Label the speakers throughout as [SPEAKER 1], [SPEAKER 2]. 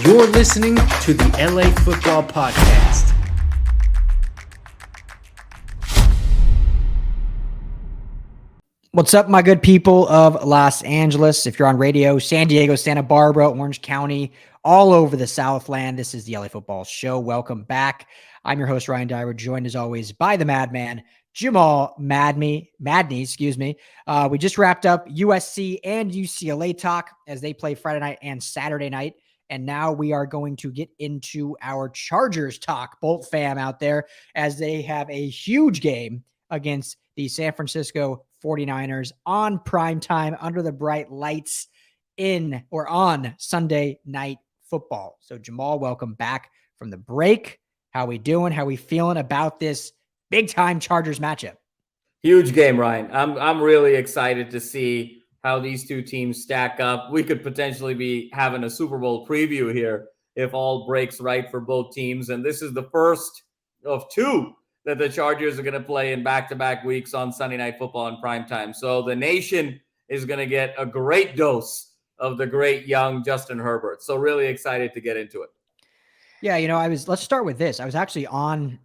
[SPEAKER 1] You're listening to the LA Football Podcast.
[SPEAKER 2] What's up, my good people of Los Angeles? If you're on radio, San Diego, Santa Barbara, Orange County, all over the Southland, this is the LA Football Show. Welcome back. I'm your host, Ryan Dyer, joined as always by the madman, Jamal Madney. We just wrapped up USC and UCLA talk as they play Friday night and Saturday night. And now we are going to get into our Chargers talk, Bolt fam out there, as they have a huge game against the San Francisco 49ers on primetime under the bright lights on Sunday Night Football. So Jamal, welcome back from the break. How we doing? How we feeling about this big time Chargers matchup?
[SPEAKER 3] Huge game, Ryan. I'm really excited to see how these two teams stack up. We could potentially be having a Super Bowl preview here if all breaks right for both teams. And this is the first of two that the Chargers are going to play in back-to-back weeks on Sunday Night Football in primetime. So the nation is going to get a great dose of the great young Justin Herbert. So really excited to get into it.
[SPEAKER 2] Yeah, let's start with this. I was actually on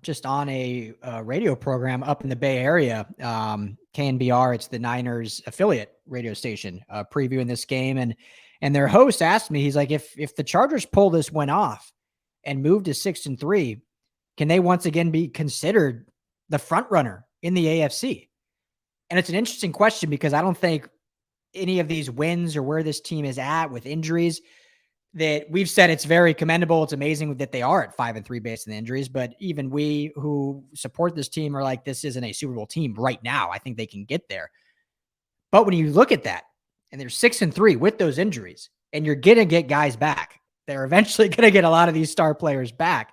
[SPEAKER 2] a radio program up in the Bay Area, KNBR. It's the Niners affiliate radio station, previewing this game. And their host asked me, he's like, if the Chargers pull this one off and move to 6-3, can they once again be considered the front runner in the AFC? And it's an interesting question because I don't think any of these wins or where this team is at with injuries that we've said it's very commendable. It's amazing that they are at 5-3 based on the injuries, but even we who support this team are like, this isn't a Super Bowl team right now. I think they can get there. But when you look at that and they're 6-3 with those injuries and you're going to get guys back, they're eventually going to get a lot of these star players back.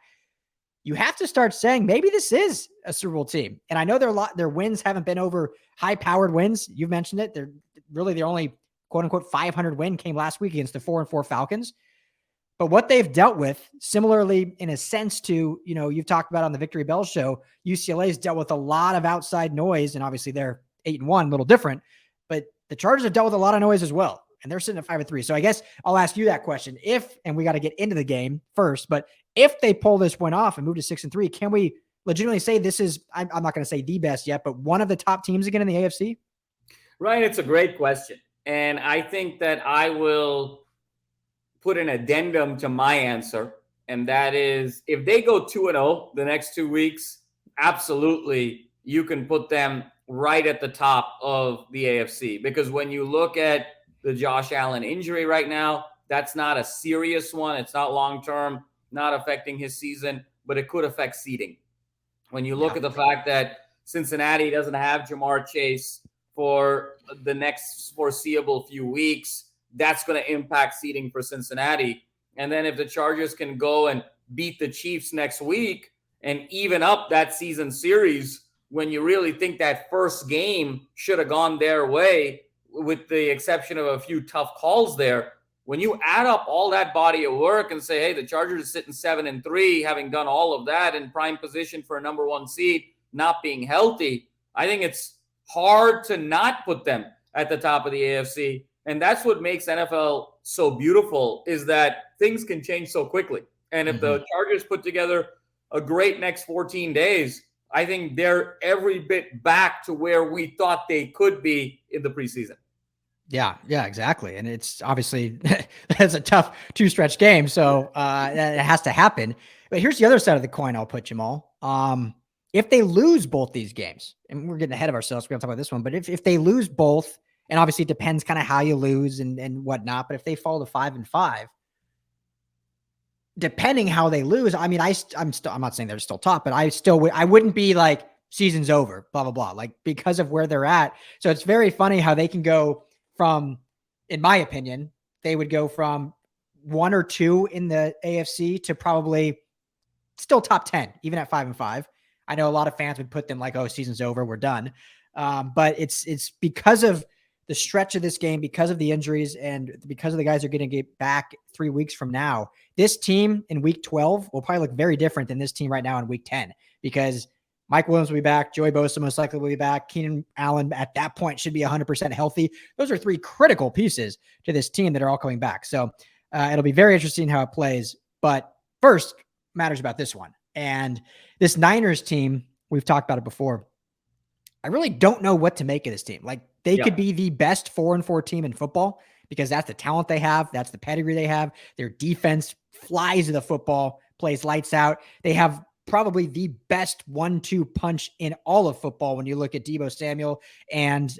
[SPEAKER 2] You have to start saying maybe this is a Super Bowl team. And I know their wins haven't been over high-powered wins. You've mentioned it. They're really the only quote-unquote 500 win came last week against the 4-4 Falcons. But what they've dealt with, similarly in a sense to, you've talked about on the Victory Bell show, UCLA's dealt with a lot of outside noise, and obviously they're 8-1, a little different. But the Chargers have dealt with a lot of noise as well, and they're sitting at 5-3. So I guess I'll ask you that question. And we got to get into the game first, but if they pull this one off and move to 6-3, can we legitimately say this is, I'm not going to say the best yet, but one of the top teams again in the AFC?
[SPEAKER 3] Ryan, it's a great question. And I think that I will put an addendum to my answer. And that is, if they go 2-0 the next 2 weeks, absolutely, you can put them right at the top of the AFC. Because when you look at the Josh Allen injury right now, that's not a serious one. It's not long-term, not affecting his season, but it could affect seeding. When you look at the fact that Cincinnati doesn't have Jamar Chase for the next foreseeable few weeks, that's going to impact seeding for Cincinnati. And then if the Chargers can go and beat the Chiefs next week and even up that season series, when you really think that first game should have gone their way, with the exception of a few tough calls there, when you add up all that body of work and say, hey, the Chargers are sitting 7-3, having done all of that in prime position for a number one seed, not being healthy, I think it's hard to not put them at the top of the AFC. And that's what makes NFL so beautiful, is that things can change so quickly. And if the Chargers put together a great next 14 days, I think they're every bit back to where we thought they could be in the preseason.
[SPEAKER 2] Yeah, exactly. And it's obviously it's a tough two-stretch game, so it has to happen. But here's the other side of the coin I'll put, Jamal. If they lose both these games, and we're getting ahead of ourselves, we're going to talk about this one, but if they lose both, and obviously it depends kind of how you lose and whatnot, but if they fall to 5-5, depending how they lose, I mean, I'm not saying they're still top, but I wouldn't be like season's over, blah, blah, blah, like because of where they're at. So it's very funny how they can go from, in my opinion, they would go from 1 or 2 in the AFC to probably still top 10, even at 5-5. I know a lot of fans would put them like, oh, season's over, we're done. But it's because of the stretch of this game, because of the injuries, and because of the guys are going to get back 3 weeks from now. This team in week 12 will probably look very different than this team right now in week 10, because Mike Williams will be back. Joey Bosa most likely will be back. Keenan Allen at that point should be 100% healthy. Those are 3 critical pieces to this team that are all coming back. So It'll be very interesting how it plays. But first, matters about this one. And this Niners team, we've talked about it before. I really don't know what to make of this team. Like, they could be the best 4-4 team in football because that's the talent they have. That's the pedigree they have. Their defense flies to the football, plays lights out. They have probably the best 1-2 punch in all of football when you look at Deebo Samuel and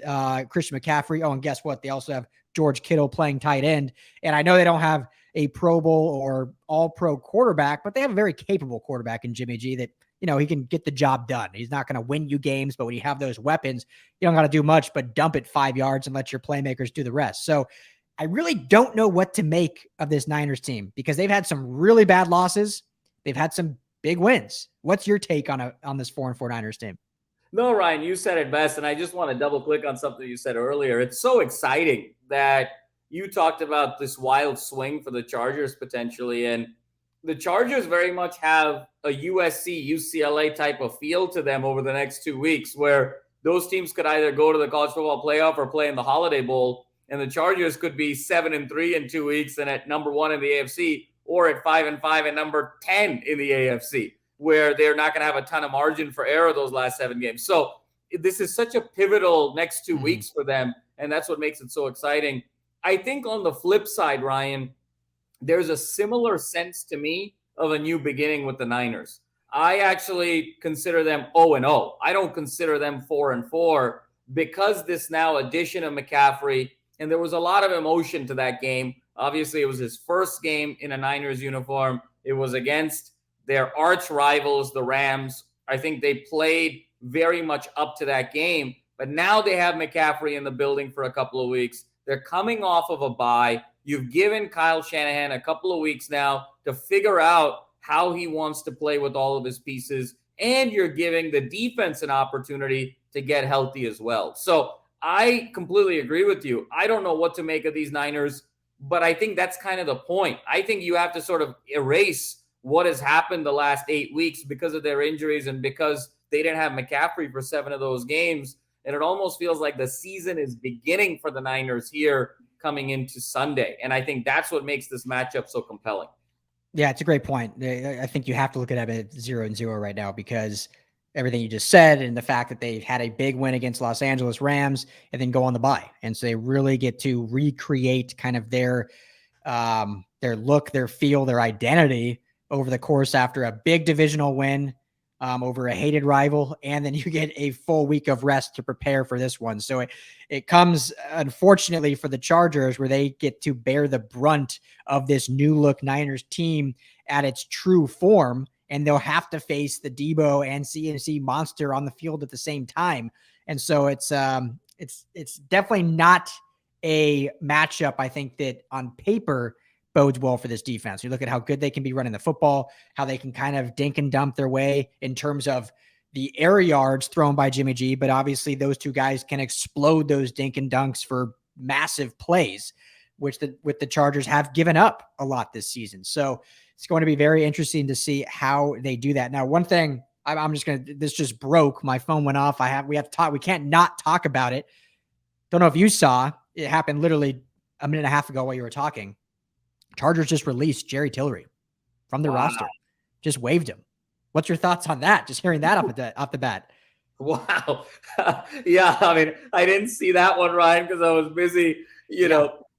[SPEAKER 2] Christian McCaffrey. Oh, and guess what? They also have George Kittle playing tight end. And I know they don't have a Pro Bowl or all-pro quarterback, but they have a very capable quarterback in Jimmy G that, he can get the job done. He's not going to win you games, but when you have those weapons, you don't got to do much but dump it 5 yards and let your playmakers do the rest. So I really don't know what to make of this Niners team because they've had some really bad losses. They've had some big wins. What's your take on this 4-4 Niners team?
[SPEAKER 3] No, Ryan, you said it best. And I just want to double click on something you said earlier. It's so exciting that you talked about this wild swing for the Chargers potentially. And the Chargers very much have a USC, UCLA type of feel to them over the next 2 weeks where those teams could either go to the college football playoff or play in the Holiday Bowl. And the Chargers could be 7-3 in 2 weeks and at number 1 in the AFC, or at 5-5 and number 10 in the AFC, where they're not going to have a ton of margin for error those last 7 games. So this is such a pivotal next 2 weeks for them, and that's what makes it so exciting. I think on the flip side, Ryan, there's a similar sense to me of a new beginning with the Niners. I actually consider them 0-0. I don't consider them 4-4 because this now addition of McCaffrey, and there was a lot of emotion to that game. Obviously, it was his first game in a Niners uniform. It was against their arch rivals, the Rams. I think they played very much up to that game. But now they have McCaffrey in the building for a couple of weeks. They're coming off of a bye. You've given Kyle Shanahan a couple of weeks now to figure out how he wants to play with all of his pieces. And you're giving the defense an opportunity to get healthy as well. So I completely agree with you. I don't know what to make of these Niners, but I think that's kind of the point. I think you have to sort of erase what has happened the last 8 weeks because of their injuries and because they didn't have McCaffrey for 7 of those games. And it almost feels like the season is beginning for the Niners here coming into Sunday. And I think that's what makes this matchup so compelling.
[SPEAKER 2] Yeah, it's a great point. I think you have to look at it at 0-0 right now because everything you just said and the fact that they've had a big win against Los Angeles Rams and then go on the bye. And so they really get to recreate kind of their look, their feel, their identity over the course after a big divisional win over a hated rival. And then you get a full week of rest to prepare for this one. So it comes, unfortunately, for the Chargers where they get to bear the brunt of this new look Niners team at its true form. And they'll have to face the Deebo and CMC monster on the field at the same time. And so it's definitely not a matchup, I think, that on paper bodes well for this defense. You look at how good they can be running the football, how they can kind of dink and dump their way in terms of the air yards thrown by Jimmy G, but obviously those two guys can explode those dink and dunks for massive plays, which the Chargers have given up a lot this season. So it's going to be very interesting to see how they do that. Now, one thing this just broke. My phone went off. We can't not talk about it. Don't know if you saw, it happened literally a minute and a half ago while you were talking. Chargers just released Jerry Tillery from the roster. Just waived him. What's your thoughts on that? Just hearing that off the bat.
[SPEAKER 3] Wow. Yeah, I mean, I didn't see that one, Ryan, because I was busy,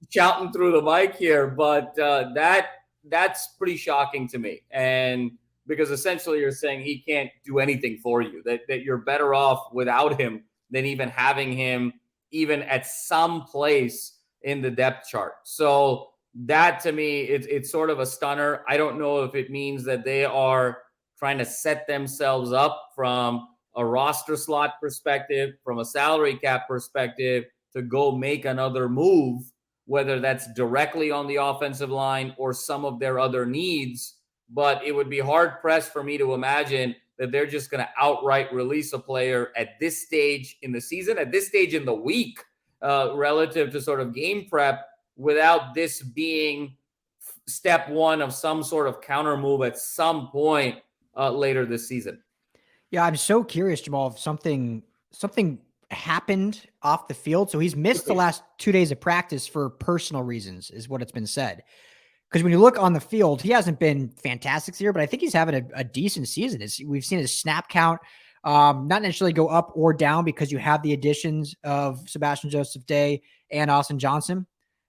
[SPEAKER 3] shouting through the mic here. But that's pretty shocking to me. And because essentially you're saying he can't do anything for you, that you're better off without him than even having him even at some place in the depth chart. So that to me, it's sort of a stunner. I don't know if it means that they are trying to set themselves up from a roster slot perspective, from a salary cap perspective, to go make another move, whether that's directly on the offensive line or some of their other needs. But it would be hard pressed for me to imagine that they're just going to outright release a player at this stage in the season, at this stage in the week, relative to sort of game prep, without this being step one of some sort of counter move at some point later this season.
[SPEAKER 2] Yeah, I'm so curious, Jamal, if something happened off the field. So he's missed the last 2 days of practice for personal reasons, is what it's been said. Because when you look on the field, he hasn't been fantastic this year, but I think he's having a decent season. We've seen his snap count not necessarily go up or down because you have the additions of Sebastian Joseph Day and Austin Johnson.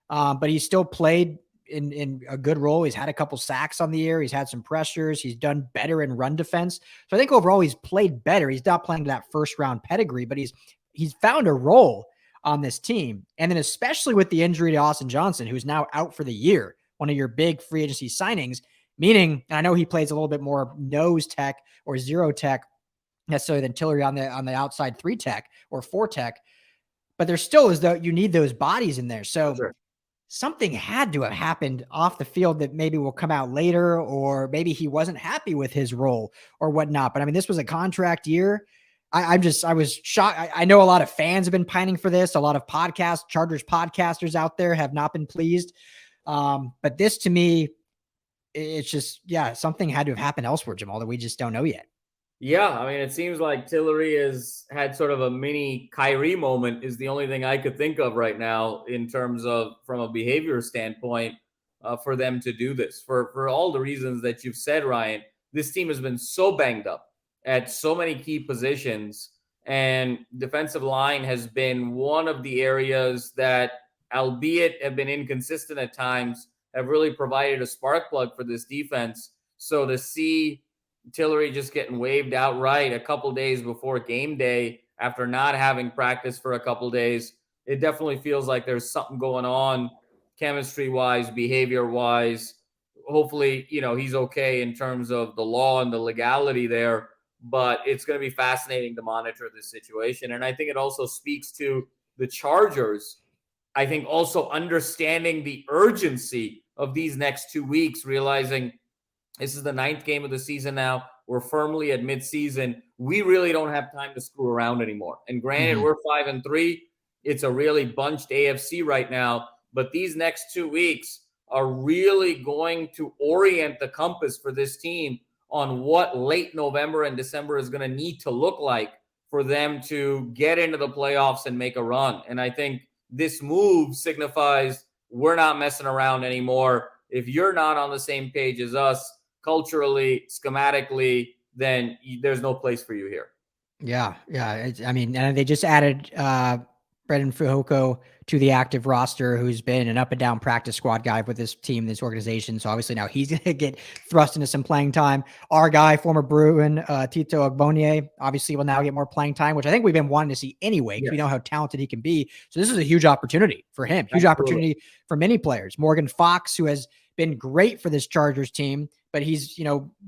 [SPEAKER 2] But he's still played in a good role. He's had a couple sacks on the year. He's had some pressures. He's done better in run defense. So I think overall he's played better. He's not playing to that first round pedigree, but he's found a role on this team. And then especially with the injury to Austin Johnson, who's now out for the year, one of your big free agency signings, meaning, and I know he plays a little bit more nose tech or zero tech necessarily than Tillery on the outside 3 tech or 4 tech, but there still is you need those bodies in there. So something had to have happened off the field that maybe will come out later, or maybe he wasn't happy with his role or whatnot. But I mean, this was a contract year. I was shocked. I know a lot of fans have been pining for this. A lot of Chargers podcasters out there have not been pleased. But this to me, it's just, something had to have happened elsewhere, Jamal, that we just don't know yet.
[SPEAKER 3] Yeah, I mean, it seems like Tillery has had sort of a mini Kyrie moment is the only thing I could think of right now in terms of from a behavior standpoint for them to do this. For all the reasons that you've said, Ryan, this team has been so banged up at so many key positions, and defensive line has been one of the areas that, albeit have been inconsistent at times, have really provided a spark plug for this defense. So to see Tillery just getting waived outright a couple days before game day after not having practice for a couple days, it definitely feels like there's something going on chemistry-wise, behavior-wise. Hopefully, he's okay in terms of the law and the legality there, but it's going to be fascinating to monitor this situation. And I think it also speaks to the Chargers, I think also understanding the urgency of these next 2 weeks, realizing this is the 9th game of the season now. We're firmly at midseason. We really don't have time to screw around anymore. And granted, we're 5-3. It's a really bunched AFC right now. But these next 2 weeks are really going to orient the compass for this team on what late November and December is going to need to look like for them to get into the playoffs and make a run. And I think this move signifies we're not messing around anymore. If you're not on the same page as us, culturally, schematically, then there's no place for you here.
[SPEAKER 2] Yeah. And they just added Brendan Fujoko to the active roster, who's been an up and down practice squad guy with this team, this organization. So obviously now he's going to get thrust into some playing time. Our guy, former Bruin, Tito Ogbonnie, obviously will now get more playing time, which I think we've been wanting to see anyway, because we know how talented he can be. So this is a huge opportunity for him, huge opportunity for many players. Morgan Fox, who has been great for this Chargers team, but he's,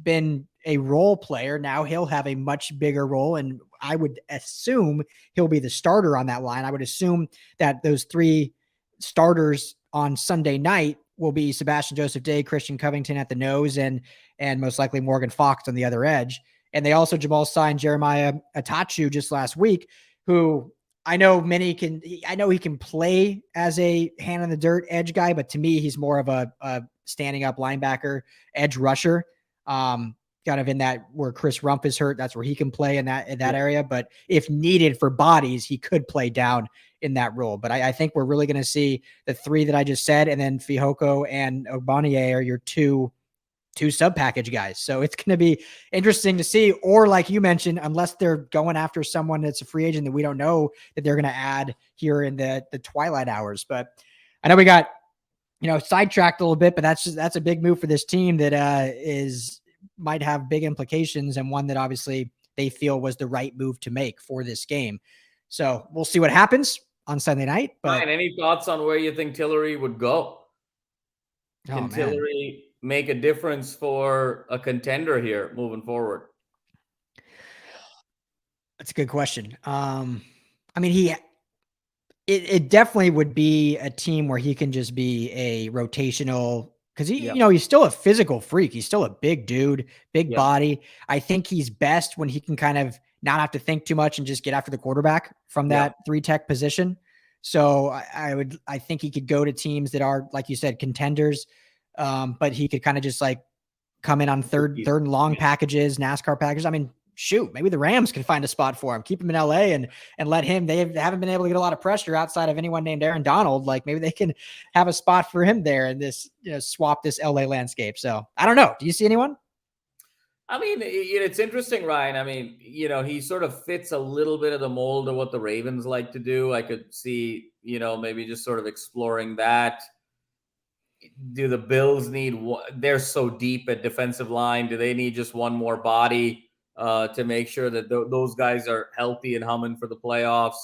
[SPEAKER 2] been a role player. Now he'll have a much bigger role, and I would assume he'll be the starter on that line. I would assume that those 3 starters on Sunday night will be Sebastian Joseph Day, Christian Covington at the nose, and most likely Morgan Fox on the other edge. And they also, Jamal, signed Jeremiah Atachu just last week, who I know he can play as a hand in the dirt edge guy, but to me, he's more of a standing up linebacker, edge rusher. Kind of in that where Chris Rumph is hurt, that's where he can play in that area. But if needed for bodies, he could play down in that role. But I think we're really going to see the 3 that I just said, and then Fihoko and Ogbonnie are your two sub package guys. So it's going to be interesting to see, or like you mentioned, unless they're going after someone that's a free agent that we don't know that they're going to add here in the twilight hours. But I know we got, sidetracked a little bit, but that's a big move for this team that might have big implications, and one that obviously they feel was the right move to make for this game. So we'll see what happens on Sunday night. But
[SPEAKER 3] Ryan, any thoughts on where you think Tillery would go? Can Tillery make a difference for a contender here moving forward?
[SPEAKER 2] That's a good question. It definitely would be a team where he can just be a rotational, because he's still a physical freak. He's still a big dude, big body. I think he's best when he can kind of not have to think too much and just get after the quarterback from that 3 tech position. So I think he could go to teams that are, like you said, contenders. But he could kind of just like come in on third and long packages, NASCAR packages. I mean, shoot, maybe the Rams can find a spot for him, keep him in LA and let him, they haven't been able to get a lot of pressure outside of anyone named Aaron Donald. Like maybe they can have a spot for him there in this, swap this LA landscape. So I don't know. Do you see anyone?
[SPEAKER 3] I mean, it's interesting, Ryan. I mean, he sort of fits a little bit of the mold of what the Ravens like to do. I could see, maybe just sort of exploring that. Do the Bills need, they're so deep at defensive line. Do they need just one more body to make sure that those guys are healthy and humming for the playoffs?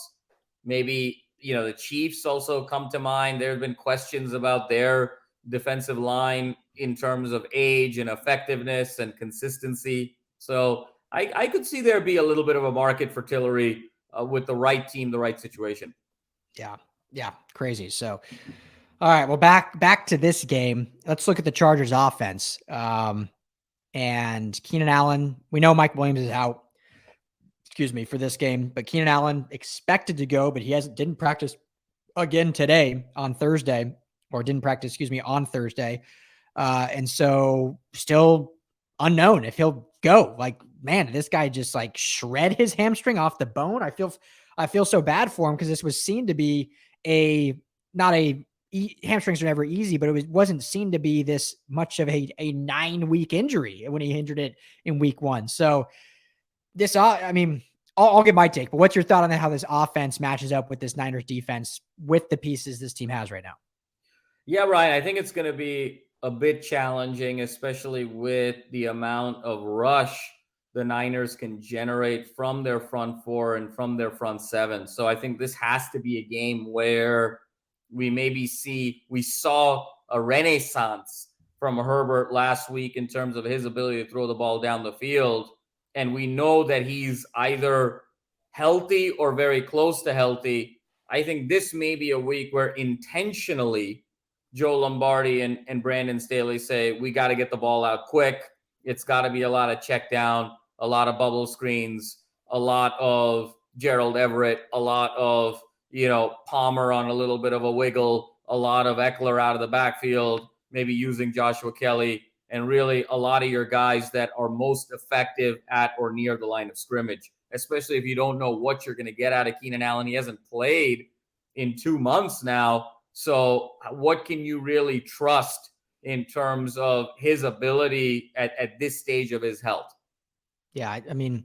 [SPEAKER 3] Maybe, the Chiefs also come to mind. There have been questions about their defensive line in terms of age and effectiveness and consistency. So I could see there be a little bit of a market for Tillery with the right team, the right situation.
[SPEAKER 2] Yeah. Crazy. So, all right. Well, back to this game. Let's look at the Chargers offense. And Keenan Allen, we know Mike Williams is out, for this game, but Keenan Allen expected to go, but he didn't practice again today on Thursday, or didn't practice, on Thursday. And so still unknown if he'll go. Like, man, this guy just like shred his hamstring off the bone. I feel so bad for him because this was seen to be hamstrings are never easy, but it wasn't seen to be this much of a 9-week injury when he injured it in week 1. So this, I'll get my take, but what's your thought on how this offense matches up with this Niners defense with the pieces this team has right now?
[SPEAKER 3] Yeah, Ryan, I think it's going to be a bit challenging, especially with the amount of rush the Niners can generate from their front four and from their front seven. So I think this has to be a game where we saw a renaissance from Herbert last week in terms of his ability to throw the ball down the field. And we know that he's either healthy or very close to healthy. I think this may be a week where intentionally Joe Lombardi and Brandon Staley say, we got to get the ball out quick. It's got to be a lot of check down, a lot of bubble screens, a lot of Gerald Everett, a lot of, Palmer on a little bit of a wiggle, a lot of Ekeler out of the backfield, maybe using Joshua Kelly, and really a lot of your guys that are most effective at or near the line of scrimmage, especially if you don't know what you're going to get out of Keenan Allen. He hasn't played in 2 months now. So what can you really trust in terms of his ability at this stage of his health?
[SPEAKER 2] Yeah, I mean,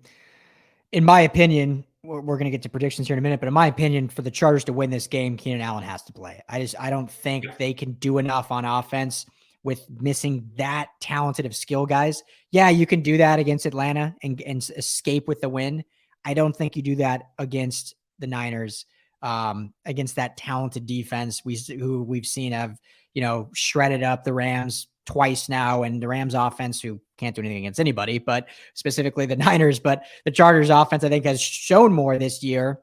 [SPEAKER 2] in my opinion, we're going to get to predictions here in a minute, but in my opinion, for the Chargers to win this game, Keenan Allen has to play. I don't think they can do enough on offense with missing that talented of skill guys. Yeah, you can do that against Atlanta and escape with the win. I don't think you do that against the Niners, against that talented defense who we've seen have, shredded up the Rams twice now, and the Rams offense, who can't do anything against anybody, but specifically the Niners. But the Chargers offense, I think, has shown more this year,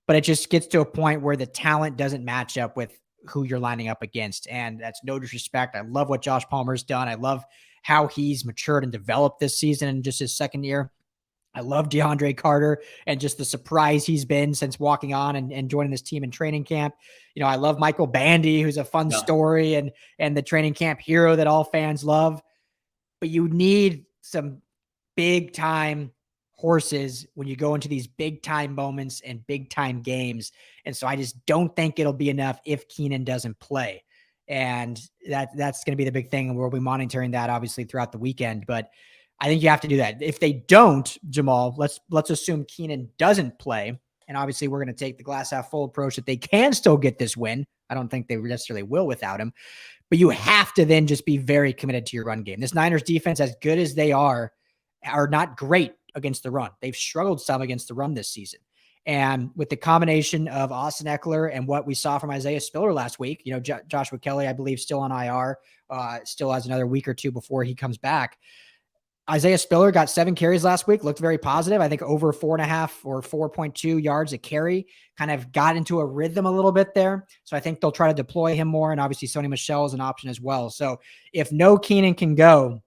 [SPEAKER 2] but it just gets to a point where the talent doesn't match up with who you're lining up against. And that's no disrespect. I love what Josh Palmer's done. I love how he's matured and developed this season in just his second year. I love DeAndre Carter and just the surprise he's been since walking on and joining this team in training camp. I love Michael Bandy, who's a fun story and the training camp hero that all fans love. But you need some big time horses when you go into these big time moments and big time games. And so I just don't think it'll be enough if Keenan doesn't play. And that's going to be the big thing. And we'll be monitoring that obviously throughout the weekend, but I think you have to do that. If they don't, Jamal, let's assume Keenan doesn't play. And obviously we're going to take the glass half full approach that they can still get this win. I don't think they necessarily will without him, but you have to then just be very committed to your run game. This Niners defense, as good as they are not great against the run. They've struggled some against the run this season. And with the combination of Austin Ekeler and what we saw from Isaiah Spiller last week, Joshua Kelly, I believe, still on IR, still has another week or two before he comes back. Isaiah Spiller got 7 carries last week, looked very positive. I think over 4.5 or 4.2 yards a carry, kind of got into a rhythm a little bit there. So I think they'll try to deploy him more. And obviously Sony Michel is an option as well. So if no Keenan can go,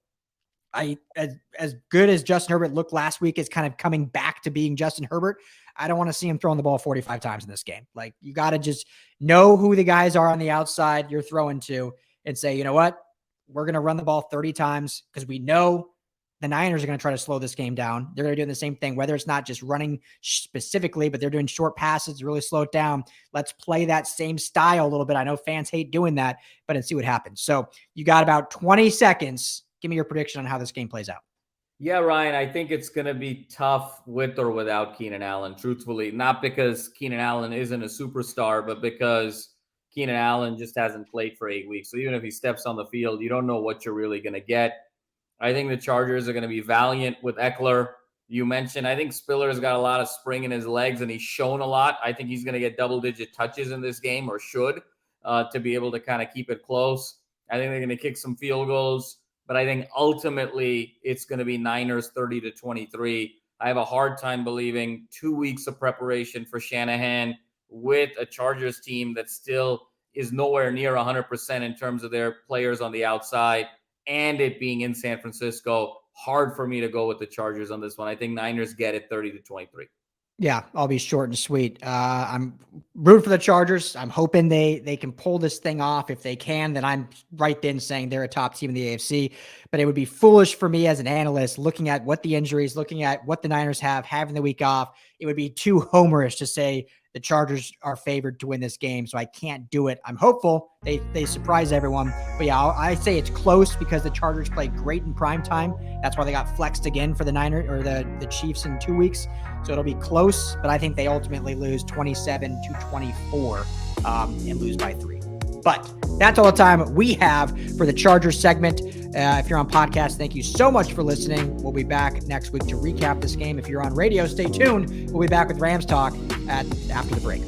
[SPEAKER 2] as good as Justin Herbert looked last week is kind of coming back to being Justin Herbert, I don't want to see him throwing the ball 45 times in this game. Like, you got to just know who the guys are on the outside you're throwing to and say, you know what, we're going to run the ball 30 times because we know the Niners are going to try to slow this game down. They're going to do the same thing, whether it's not just running specifically, but they're doing short passes to really slow it down. Let's play that same style a little bit. I know fans hate doing that, but let's see what happens. So you got about 20 seconds. Give me your prediction on how this game plays out.
[SPEAKER 3] Yeah, Ryan, I think it's going to be tough with or without Keenan Allen, truthfully. Not because Keenan Allen isn't a superstar, but because Keenan Allen just hasn't played for 8 weeks. So even if he steps on the field, you don't know what you're really going to get. I think the Chargers are going to be valiant with Ekeler. You mentioned, I think Spiller's got a lot of spring in his legs, and he's shown a lot. I think he's going to get double-digit touches in this game, or should, to be able to kind of keep it close. I think they're going to kick some field goals, but I think ultimately it's going to be Niners 30-23. I have a hard time believing 2 weeks of preparation for Shanahan with a Chargers team that still is nowhere near 100% in terms of their players on the outside, and it being in San Francisco. Hard for me to go with the Chargers on this one. I think Niners get it 30-23.
[SPEAKER 2] Yeah, I'll be short and sweet. I'm rooting for the Chargers. I'm hoping they can pull this thing off. If they can, then I'm right then saying they're a top team in the AFC. But it would be foolish for me as an analyst, looking at what the injuries, looking at what the Niners have, having the week off. It would be too homerish to say the Chargers are favored to win this game, so I can't do it. I'm hopeful they surprise everyone. But yeah, I say it's close because the Chargers play great in prime time. That's why they got flexed again for the Niners or the Chiefs in 2 weeks. So it'll be close, but I think they ultimately lose 27-24 and lose by 3. But that's all the time we have for the Chargers segment. If you're on podcast, thank you so much for listening. We'll be back next week to recap this game. If you're on radio, stay tuned. We'll be back with Rams Talk after the break.